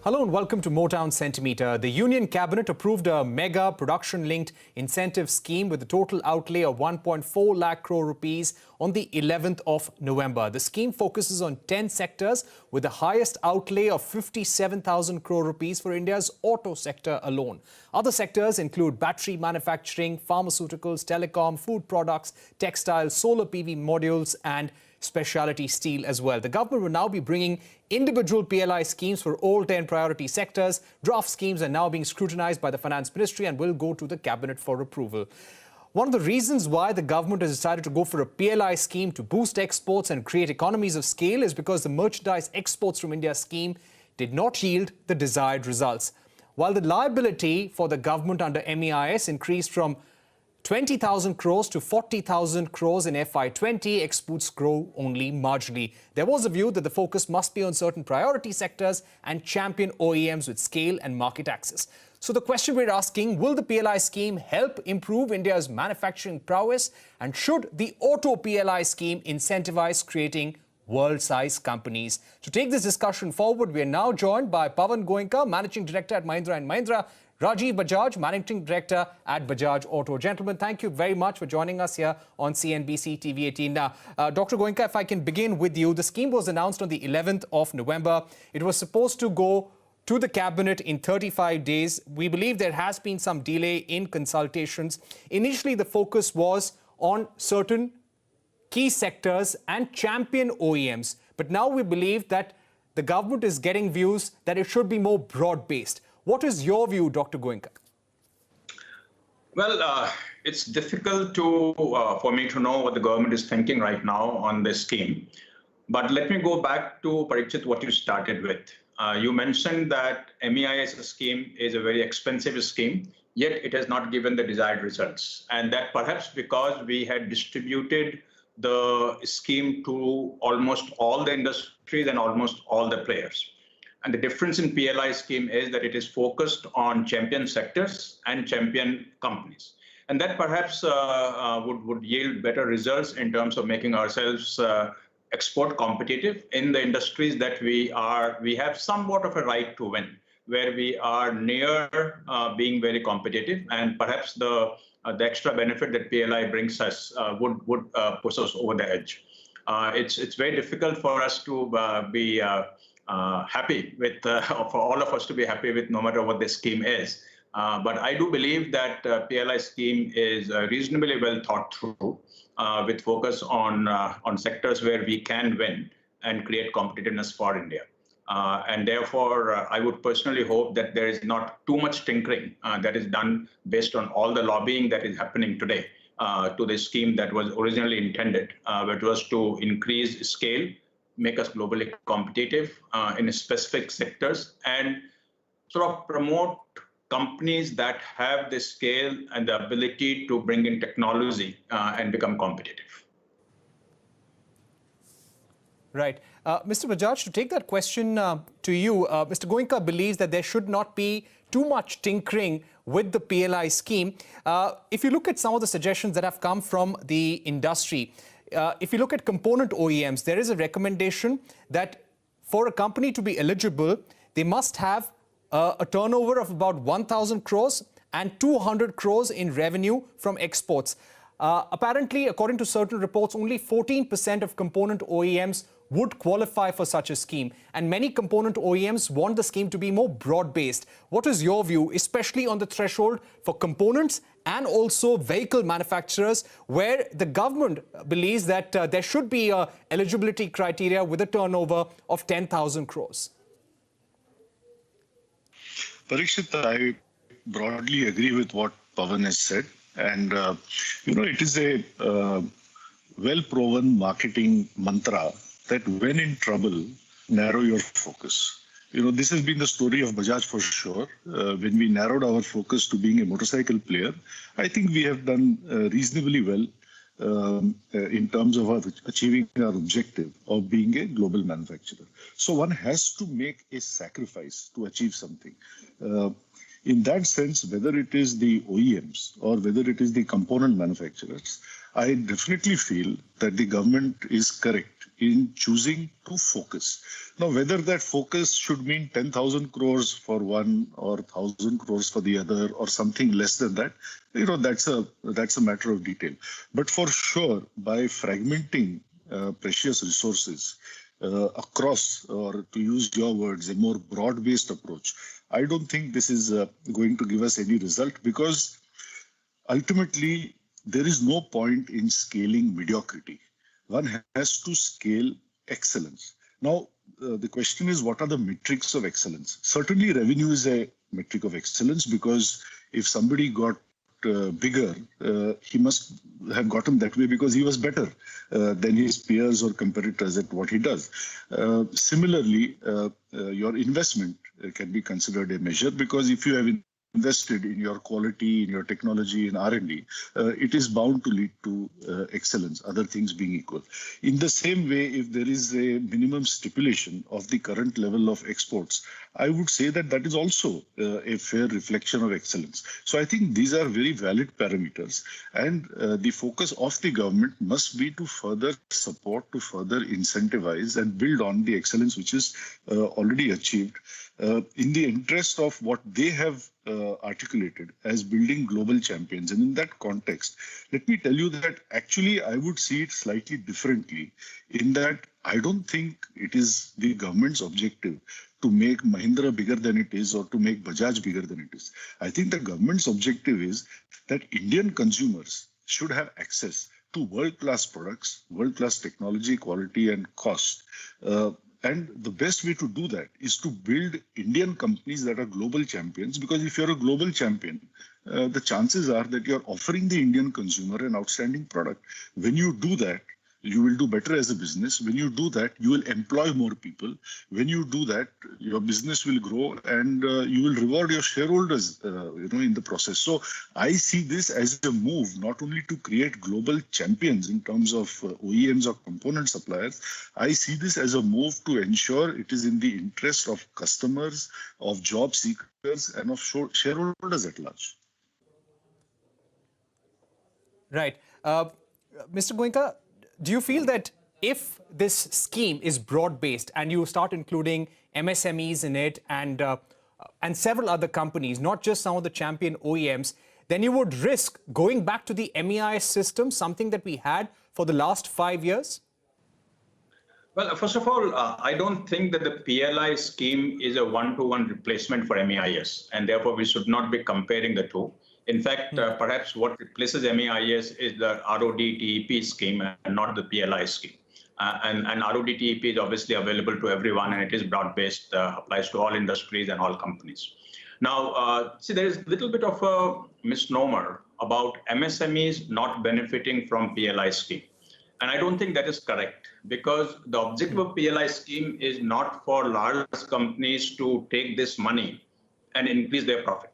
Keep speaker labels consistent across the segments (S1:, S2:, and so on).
S1: Hello and welcome to Motown Sentimeter. The Union Cabinet approved a mega production-linked incentive scheme with a total outlay of 1.4 lakh crore rupees on the 11th of November. The scheme focuses on 10 sectors with the highest outlay of 57,000 crore rupees for India's auto sector alone. Other sectors include battery manufacturing, pharmaceuticals, telecom, food products, textiles, solar PV modules and specialty steel as well. The government will now be bringing individual PLI schemes for all 10 priority sectors. Draft schemes are now being scrutinized by the Finance Ministry and will go to the Cabinet for approval. One of the reasons why the government has decided to go for a PLI scheme to boost exports and create economies of scale is because the merchandise exports from India scheme did not yield the desired results. While the liability for the government under MEIS increased from 20,000 crores to 40,000 crores in FY20, exports grow only marginally. There was a view that the focus must be on certain priority sectors and champion OEMs with scale and market access. So the question we're asking, will the PLI scheme help improve India's manufacturing prowess? And should the auto PLI scheme incentivize creating world-sized companies? To take this discussion forward, we are now joined by Pawan, Goenka, Managing Director at Mahindra & Mahindra, Rajiv, Bajaj, Managing Director at Bajaj Auto. Gentlemen, thank you very much for joining us here on CNBC-TV18. Now, Dr. Goenka, if I can begin with you, the scheme was announced on the 11th of November. It was supposed to go to the Cabinet in 35 days. We believe there has been some delay in consultations. Initially, the focus was on certain key sectors and champion OEMs. But now we believe that the government is getting views that it should be more broad-based. What is your view, Dr. Goenka?
S2: Well, it's difficult for me to know what the government is thinking right now on this scheme. But let me go back to, Parikshit, what you started with. You mentioned that MEIS scheme is a very expensive scheme, yet it has not given the desired results. And that perhaps because we had distributed the scheme to almost all the industries and almost all the players. And the difference in PLI scheme is that it is focused on champion sectors and champion companies. And that perhaps would yield better results in terms of making ourselves export competitive in the industries that we have somewhat of a right to win, where we are near being very competitive. And perhaps the extra benefit that PLI brings us would push us over the edge. It's very difficult for us to be happy with, for all of us to be happy with no matter what the scheme is. But I do believe that PLI scheme is reasonably well thought through with focus on sectors where we can win and create competitiveness for India. And therefore, I would personally hope that there is not too much tinkering that is done based on all the lobbying that is happening today to this scheme that was originally intended, which was to increase scale, make us globally competitive in specific sectors, and sort of promote companies that have the scale and the ability to bring in technology and become competitive.
S1: Right. Mr. Bajaj, to take that question to you, Mr. Goenka believes that there should not be too much tinkering with the PLI scheme. If you look at some of the suggestions that have come from the industry, if you look at component OEMs, there is a recommendation that for a company to be eligible, they must have a turnover of about 1,000 crores and 200 crores in revenue from exports. Apparently, according to certain reports, only 14% of component OEMs would qualify for such a scheme. And many component OEMs want the scheme to be more broad-based. What is your view, especially on the threshold for components and also vehicle manufacturers, where the government believes that there should be a eligibility criteria with a turnover of 10,000 crores?
S3: Parikshit, I broadly agree with what Pawan has said. And, it is a well-proven marketing mantra that when in trouble, narrow your focus. This has been the story of Bajaj for sure. When we narrowed our focus to being a motorcycle player, I think we have done reasonably well in terms of achieving our objective of being a global manufacturer. So one has to make a sacrifice to achieve something. In that sense, whether it is the OEMs or whether it is the component manufacturers, I definitely feel that the government is correct in choosing to focus. Now, whether that focus should mean 10,000 crores for one or 1,000 crores for the other or something less than that, that's a matter of detail. But for sure, by fragmenting precious resources across, or to use your words, a more broad-based approach, I don't think this is going to give us any result, because ultimately there is no point in scaling mediocrity. One has to scale excellence. Now, the question is, what are the metrics of excellence? Certainly, revenue is a metric of excellence, because if somebody got bigger, he must have gotten that way because he was better than his peers or competitors at what he does. Similarly, your investment can be considered a measure, because if you have invested in your quality, in your technology, in R&D, it is bound to lead to excellence, other things being equal. In the same way, if there is a minimum stipulation of the current level of exports, I would say that that is also a fair reflection of excellence. So I think these are very valid parameters, and the focus of the government must be to further support, to further incentivize and build on the excellence which is already achieved in the interest of what they have articulated as building global champions. And in that context, let me tell you that actually I would see it slightly differently, in that I don't think it is the government's objective to make Mahindra bigger than it is, or to make Bajaj bigger than it is. I think the government's objective is that Indian consumers should have access to world-class products, world-class technology, quality and cost. And the best way to do that is to build Indian companies that are global champions, because if you're a global champion, the chances are that you're offering the Indian consumer an outstanding product. When you do that, you will do better as a business. When you do that, you will employ more people. When you do that, your business will grow, and you will reward your shareholders, in the process. So I see this as a move, not only to create global champions in terms of OEMs or component suppliers. I see this as a move to ensure it is in the interest of customers, of job seekers, and of shareholders at large.
S1: Right. Mr. Goenka, do you feel that if this scheme is broad-based and you start including MSMEs in it and several other companies, not just some of the champion OEMs, then you would risk going back to the MEIS system, something that we had for the last 5 years?
S2: Well, first of all, I don't think that the PLI scheme is a one-to-one replacement for MEIS, and therefore we should not be comparing the two. In fact, perhaps what replaces MEIS is the ROD-TEP scheme and not the PLI scheme. And ROD-TEP is obviously available to everyone, and it is broad-based, applies to all industries and all companies. Now, see, there is a little bit of a misnomer about MSMEs not benefiting from PLI scheme. And I don't think that is correct, because the objective of PLI scheme is not for large companies to take this money and increase their profit.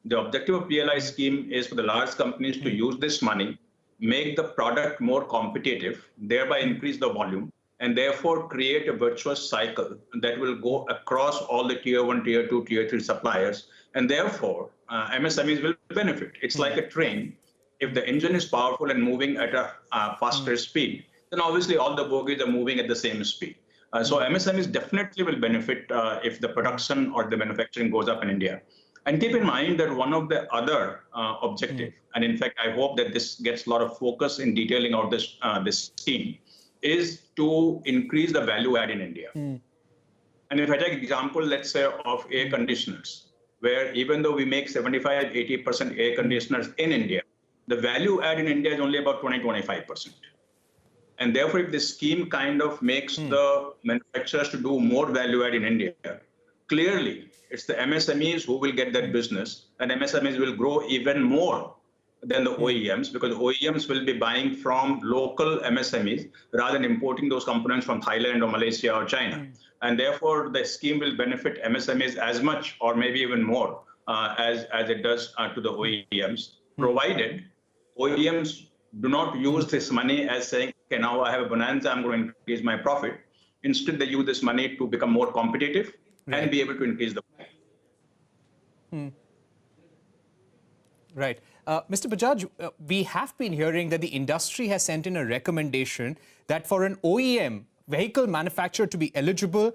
S2: The objective of PLI scheme is for the large companies to use this money, make the product more competitive, thereby increase the volume, and therefore create a virtuous cycle that will go across all the tier 1, tier 2, tier 3 suppliers. And therefore, MSMEs will benefit. It's like a train. If the engine is powerful and moving at a faster speed, then obviously all the bogies are moving at the same speed. So MSMEs definitely will benefit if the production or the manufacturing goes up in India. And keep in mind that one of the other objectives, and in fact, I hope that this gets a lot of focus in detailing out this scheme, is to increase the value add in India. And if I take an example, let's say, of air conditioners, where even though we make 75–80% air conditioners in India, the value add in India is only about 20–25%. And therefore, if this scheme kind of makes the manufacturers to do more value add in India, clearly, it's the MSMEs who will get that business, and MSMEs will grow even more than the OEMs, because OEMs will be buying from local MSMEs rather than importing those components from Thailand or Malaysia or China. And therefore, the scheme will benefit MSMEs as much or maybe even more as it does to the OEMs, provided OEMs do not use this money as saying, okay, now I have a bonanza, I'm going to increase my profit. Instead, they use this money to become more competitive and be able to increase the price.
S1: Right. Mr. Bajaj, we have been hearing that the industry has sent in a recommendation that for an OEM vehicle manufacturer to be eligible,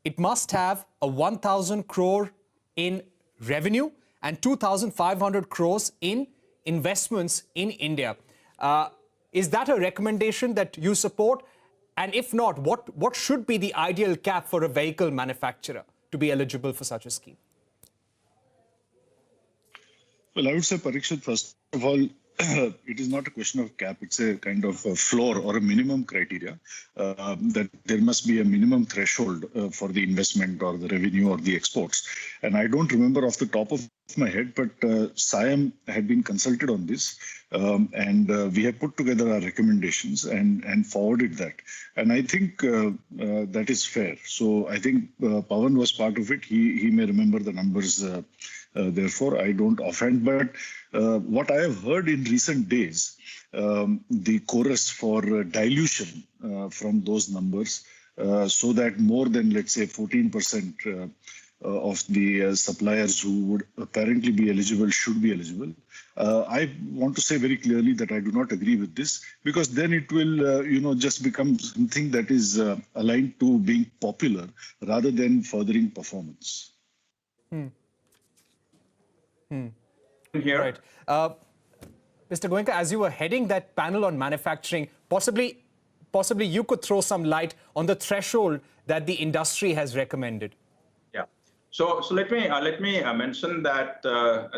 S1: it must have a 1,000 crore in revenue and 2,500 crores in investments in India. Is that a recommendation that you support? And if not, what should be the ideal cap for a vehicle manufacturer to be eligible for such a scheme?
S3: Well, I would say, Parikshit, first of all, it is not a question of cap. It's a kind of a floor or a minimum criteria that there must be a minimum threshold for the investment or the revenue or the exports. And I don't remember off the top of my head, but SIAM had been consulted on this and we have put together our recommendations and forwarded that. And I think that is fair. So I think Pawan was part of it. He may remember the numbers. Therefore, I don't offhand. But what I have heard in recent days, the chorus for dilution from those numbers, so that more than, let's say, 14% of the suppliers who would apparently be eligible should be eligible. I want to say very clearly that I do not agree with this, because then it will, just become something that is aligned to being popular rather than furthering performance.
S2: Here.
S1: Right. Mr. Goenka, as you were heading that panel on manufacturing, possibly you could throw some light on the threshold that the industry has recommended.
S2: Yeah. So let me mention that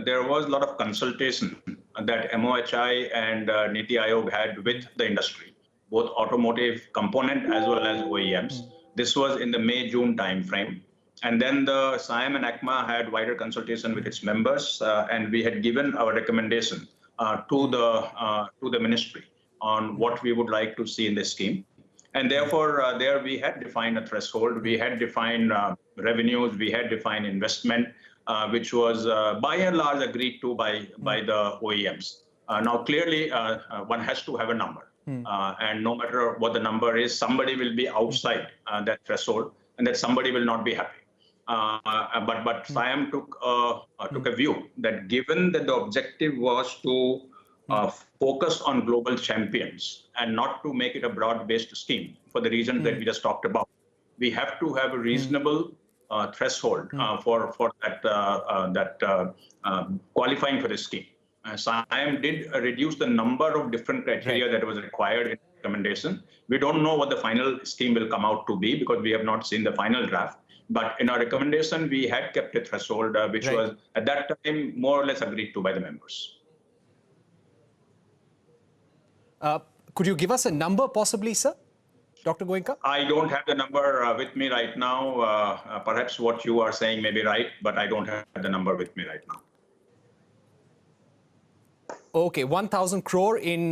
S2: there was a lot of consultation that MOHI and Niti Aayog had with the industry, both automotive component as well as OEMs. This was in the May-June timeframe. And then the SIAM and ACMA had wider consultation with its members, and we had given our recommendation to the ministry on what we would like to see in this scheme. And therefore, there we had defined a threshold, we had defined revenues, we had defined investment, which was by and large agreed to by the OEMs. Now, clearly, one has to have a number. And no matter what the number is, somebody will be outside that threshold, and that somebody will not be happy. But SIAM took a view that given that the objective was to focus on global champions and not to make it a broad-based scheme for the reasons that we just talked about, we have to have a reasonable threshold for that qualifying for this scheme. SIAM did reduce the number of different criteria that was required in the recommendation. We don't know what the final scheme will come out to be because we have not seen the final draft. But in our recommendation, we had kept a threshold, which was at that time more or less agreed to by the members.
S1: Could you give us a number possibly, sir? Dr. Goenka?
S2: I don't have the number with me right now. Perhaps what you are saying may be right, but I don't have the number with me right now.
S1: Okay, 1,000 crore in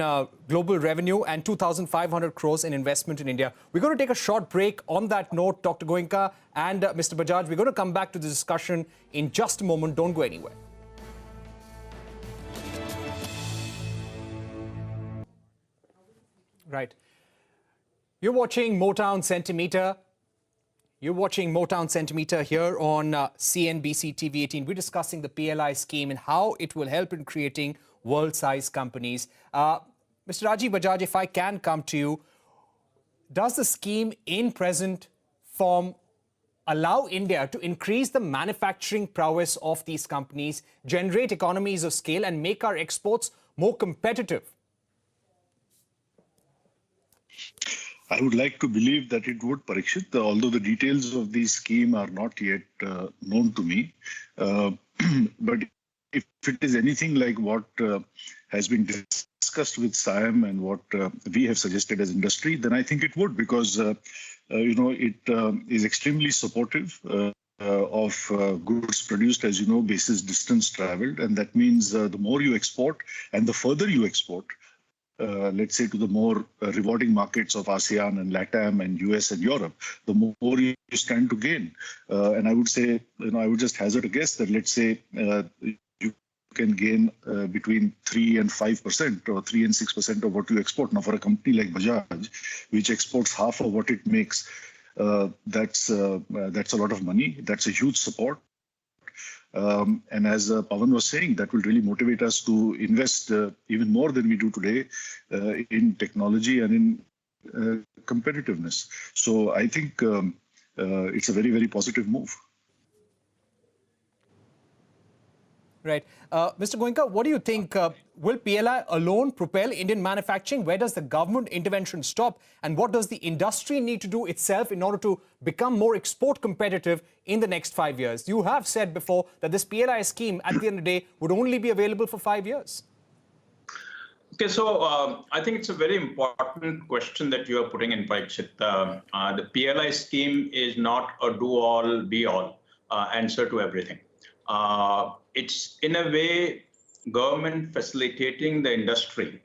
S1: global revenue and 2,500 crores in investment in India. We're going to take a short break. On that note, Dr. Goenka and Mr. Bajaj, we're going to come back to the discussion in just a moment. Don't go anywhere. Right. You're watching Motown Sentimeter. You're watching Motown Sentimeter here on CNBC-TV18. We're discussing the PLI scheme and how it will help in creating world-sized companies. Mr. Rajiv Bajaj, if I can come to you, does the scheme in present form allow India to increase the manufacturing prowess of these companies, generate economies of scale, and make our exports more competitive?
S3: I would like to believe that it would, Parikshit, although the details of the scheme are not yet known to me. But if it is anything like what has been discussed with SIAM and what we have suggested as industry, then I think it would, because it is extremely supportive of goods produced, as you know, basis distance traveled. And that means the more you export and the further you export, let's say to the more rewarding markets of ASEAN and LATAM and US and Europe, the more you stand to gain. And I would say, I would just hazard a guess that, let's say, you can gain between 3 and 5% or 3 and 6% of what you export. Now, for a company like Bajaj, which exports half of what it makes, that's a lot of money. That's a huge support. And as Pawan was saying, that will really motivate us to invest even more than we do today in technology and in competitiveness. So I think it's a very, very positive move.
S1: Right. Mr. Goenka, what do you think? Will PLI alone propel Indian manufacturing? Where does the government intervention stop? And what does the industry need to do itself in order to become more export competitive in the next 5 years? You have said before that this PLI scheme, at the end of the day, would only be available for 5 years.
S2: Okay, so I think it's a very important question that you are putting in, Parikshit. The PLI scheme is not a do-all, be-all answer to everything. It's in a way government facilitating the industry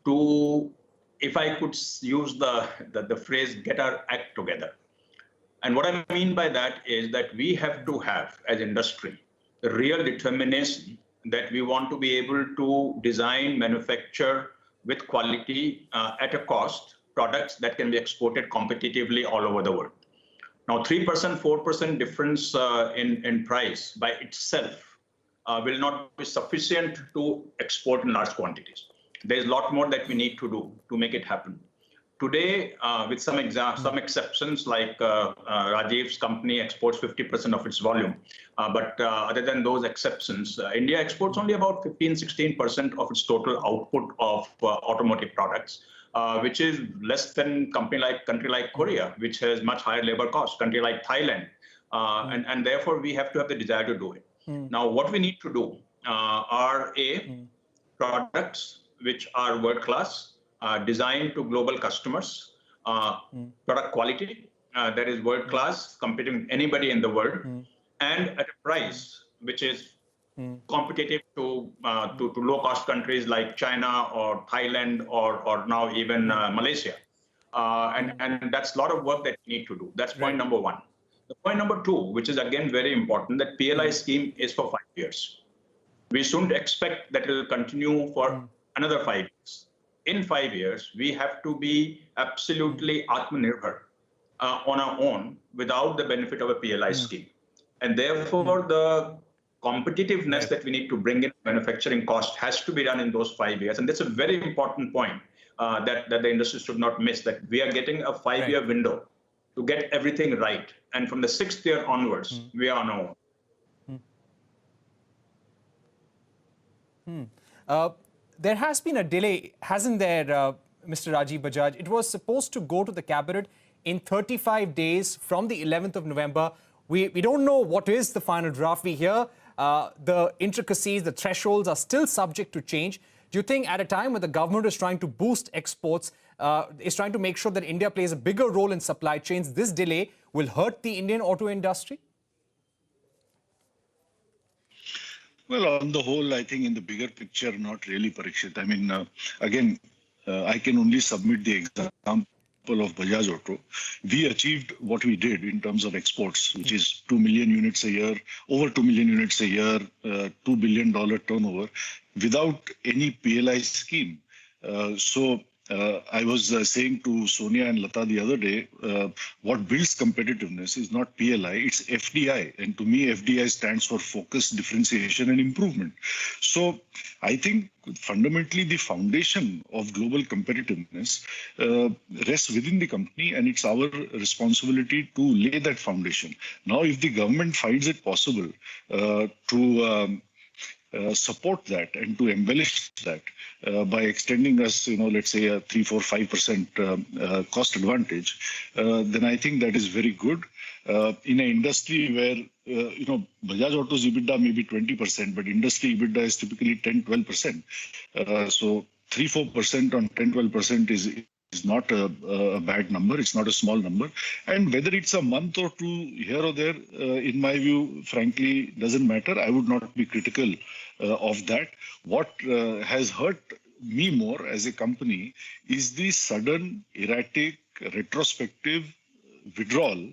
S2: to, if I could use the phrase, get our act together. And what I mean by that is that we have to have, as industry, the real determination that we want to be able to design, manufacture with quality at a cost, products that can be exported competitively all over the world. Now, 3%, 4% difference in price by itself will not be sufficient to export in large quantities. There's a lot more that we need to do to make it happen. Today, with some exceptions, like Rajiv's company exports 50% of its volume. But other than those exceptions, India exports only about 15-16% of its total output of automotive products, which is less than country like Korea, which has much higher labor costs, country like Thailand. And therefore, we have to have the desire to do it. Now, what we need to do are products which are world-class, designed to global customers, product quality that is world-class, competing with anybody in the world, and at a price which is competitive to low-cost countries like China or Thailand or now even Malaysia. And that's a lot of work that we need to do. That's point number one. The point number two, which is again very important, that PLI scheme is for 5 years. We shouldn't expect that it will continue for another 5 years. In 5 years, we have to be absolutely Atmanirbhar on our own without the benefit of a PLI scheme. And therefore, the competitiveness that we need to bring in manufacturing cost has to be done in those 5 years. And that's a very important point that the industry should not miss, that we are getting a 5-year window to get everything right. And from the 6th year onwards, we are on our own.
S1: There has been a delay, hasn't there, Mr. Rajiv Bajaj? It was supposed to go to the cabinet in 35 days from the 11th of November. We don't know what is the final draft. We hear the intricacies, the thresholds are still subject to change. Do you think at a time when the government is trying to boost exports, is trying to make sure that India plays a bigger role in supply chains, this delay will hurt the Indian auto industry?
S3: Well, on the whole, I think in the bigger picture, not really, Parikshit. I mean, again, I can only submit the example of Bajaj Auto. We achieved what we did in terms of exports, which is 2 million units a year, over 2 million units a year, $2 billion turnover, without any PLI scheme. I was saying to Sonia and Lata the other day, what builds competitiveness is not PLI, it's FDI. And to me, FDI stands for focus, differentiation, and improvement. So I think fundamentally the foundation of global competitiveness rests within the company, and it's our responsibility to lay that foundation. Now, if the government finds it possible to support that and to embellish that by extending us, let's say a 3, 4, 5% cost advantage, then I think that is very good. In an industry where, Bajaj Auto's EBITDA may be 20%, but industry EBITDA is typically 10, 12%. So 3, 4% on 10, 12% is not a bad number. It's not a small number. And whether it's a month or two here or there, in my view, frankly, doesn't matter. I would not be critical of that. What has hurt me more as a company is the sudden, erratic, retrospective withdrawal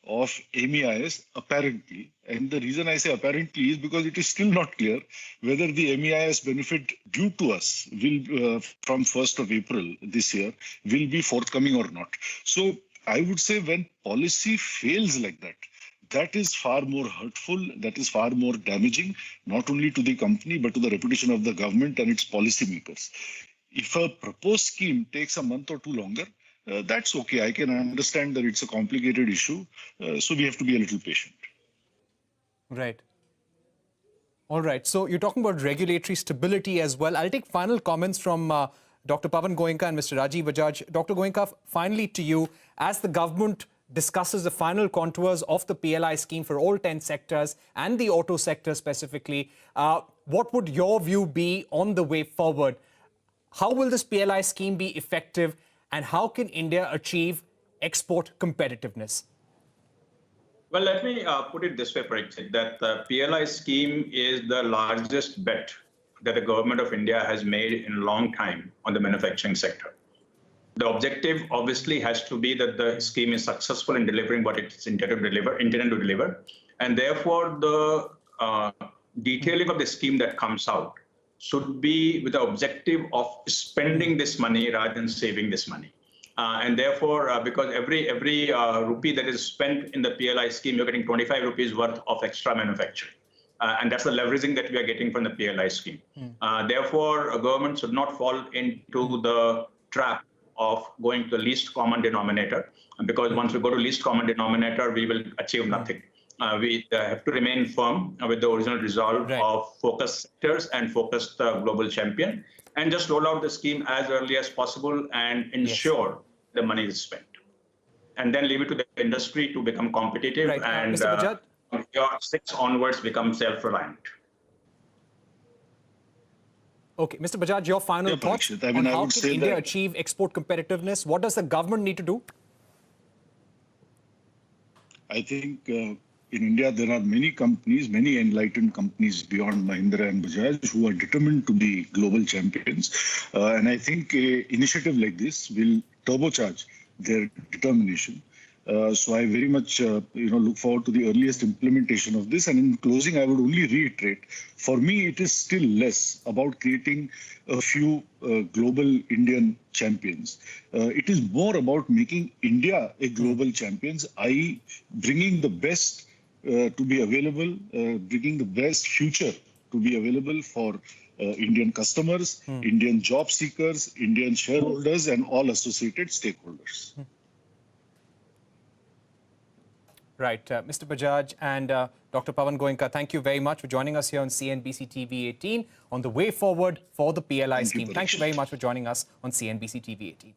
S3: of MEIS, apparently. And the reason I say apparently is because it is still not clear whether the MEIS benefit due to us will, from 1st of April this year, will be forthcoming or not. So I would say when policy fails like that, that is far more hurtful, that is far more damaging, not only to the company, but to the reputation of the government and its policymakers. If a proposed scheme takes a month or two longer, that's okay. I can understand that it's a complicated issue, so we have to be a little patient.
S1: Right. All right. So you're talking about regulatory stability as well. I'll take final comments from Dr. Pawan Goenka and Mr. Rajiv Bajaj. Dr. Goenka, finally to you, as the government discusses the final contours of the PLI scheme for all 10 sectors and the auto sector specifically, what would your view be on the way forward? How will this PLI scheme be effective, and how can India achieve export competitiveness?
S2: Well, let me put it this way, Parikshit, that the PLI scheme is the largest bet that the government of India has made in a long time on the manufacturing sector. The objective obviously has to be that the scheme is successful in delivering what it's intended to deliver. And therefore, the detailing of the scheme that comes out should be with the objective of spending this money rather than saving this money. And therefore, because every rupee that is spent in the PLI scheme, you're getting 25 rupees worth of extra manufacturing. And that's the leveraging that we are getting from the PLI scheme. Therefore, a government should not fall into the trap of going to the least common denominator, because once we go to least common denominator, we will achieve nothing. We have to remain firm with the original resolve of focused sectors and focused global champion, and just roll out the scheme as early as possible and ensure the money is spent. And then leave it to the industry to become competitive and your 6 onwards become self-reliant.
S1: Okay, Mr. Bajaj, your final thoughts on how can India achieve export competitiveness? What does the government need to do?
S3: I think in India, there are many companies, many enlightened companies beyond Mahindra and Bajaj who are determined to be global champions. And I think an initiative like this will turbocharge their determination. So I very much look forward to the earliest implementation of this. And in closing, I would only reiterate, for me, it is still less about creating a few global Indian champions. It is more about making India a global champions, i.e. bringing the best to be available, bringing the best future to be available for Indian customers, Indian job seekers, Indian shareholders, and all associated stakeholders.
S1: Right. Mr. Bajaj and Dr. Pawan Goenka, thank you very much for joining us here on CNBC-TV18 on the way forward for the PLI scheme. Thank you very much for joining us on CNBC-TV18.